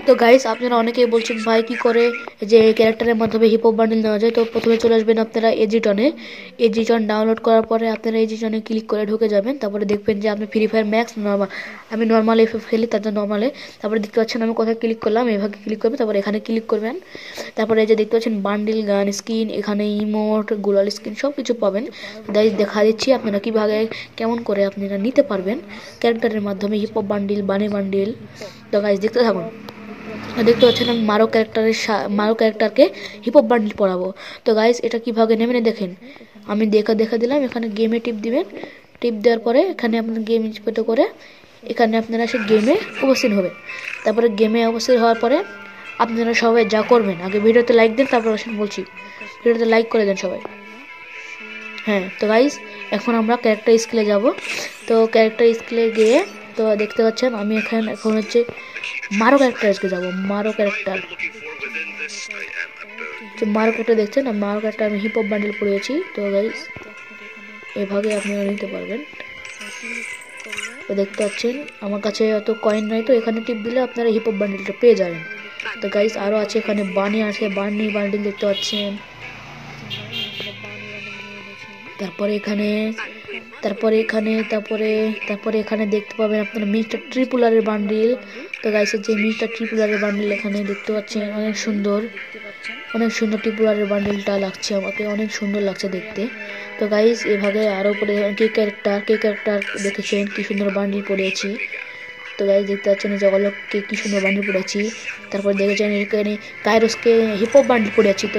তো গাইস আপনারা অনেকেই বলছেন ভাই কি করে যে ক্যারেক্টারের মাধ্যমে হিপ হপ বান্ডেল নেওয়া যায়। তো প্রথমে চলে আসবেন আপনারা এজিটনে। এজিটন ডাউনলোড করার পরে আপনারা এজিটনে ক্লিক করে ঢুকে যাবেন। তারপরে দেখবেন যে আপনি ফ্রি ফায়ার ম্যাক্স নর্মাল, আমি নর্মাল এফএফ খেলি তার জন্য নর্মালে। তারপরে দেখতে পাচ্ছেন আমি কোথায় ক্লিক করলাম, এভাবে ক্লিক করবেন, তারপরে এখানে ক্লিক করবেন। তারপরে এই যে দেখতে পাচ্ছেন বান্ডিল, গান স্কিন, এখানে ইমোট, গ্লোয়াল স্কিন সব কিছু পাবেন। গাইস দেখা দিচ্ছি আপনারা কীভাবে কেমন করে আপনারা নিতে পারবেন ক্যারেক্টারের মাধ্যমে hip hop bundle, bunny bundle. তো গাইস দেখতে থাকুন। দেখতে পাচ্ছেন আমি মারো ক্যারেক্টারকে হিপ হপ বান্ডিল পড়াবো। তো গাইস এটা কীভাবে নেবেন দেখেন, আমি দেখা দিলাম। এখানে গেমে টিপ দিবেন। টিপ দেওয়ার পরে এখানে আপনার গেম ইনস্পেক্ট করে এখানে আপনারা সে গেমে উপস্থিত হবে। তারপরে গেমে উপস্থিত হওয়ার পরে আপনারা সবাই যা করবেন, আগে ভিডিওতে লাইক দেন, তারপর আসেন বলছি ভিডিওতে লাইক করে দেন সবাই। হ্যাঁ তো গাইস এখন আমরা ক্যারেক্টার স্কিলে যাব। তো ক্যারেক্টার স্কিলে গিয়ে তো দেখতে পাচ্ছেন আমি এখন হচ্ছে মারো ক্যারেক্টার আজকে যাবো। মারো ক্যারেক্টার দেখছেন, মারো ক্যারেক্টার আমি হিপ হপ বান্ডেল পড়েছি। তো গাইস এভাবে আপনারা নিতে পারবেন। তো দেখতে পাচ্ছেন আমার কাছে অত কয়েন নাই, তো এখানে টিপ দিলে আপনারা হিপ হপ বান্ডেলটা পেয়ে যাবেন। তো গাইস আরও আছে, এখানে বানি আছে, বানি বান্ডেল দেখতে পাচ্ছেন। তারপরে এখানে দেখতে পাবেন আপনারা মিস্টার ট্রিপুলারের বান্ডিল। তো গাইসের যে মিস্টার ট্রিপুলারের বান্ডিল এখানে দেখতে পাচ্ছেন, অনেক সুন্দর ট্রিপুলারের বান্ডিলটা লাগছে আমাকে, অনেক সুন্দর লাগছে দেখতে। তো গাইস এভাবে আরও পরে কে ক্যারেক্টার দেখেছেন কি সুন্দর বান্ডিল পড়েছি। তো গাইস দেখতে পাচ্ছেন যে অলককে কি সুন্দর বান্ডিল পড়েছি। তারপর দেখেছেন এখানে কাইরোসকে হিপ হপ বান্ডিল পড়েছি। তো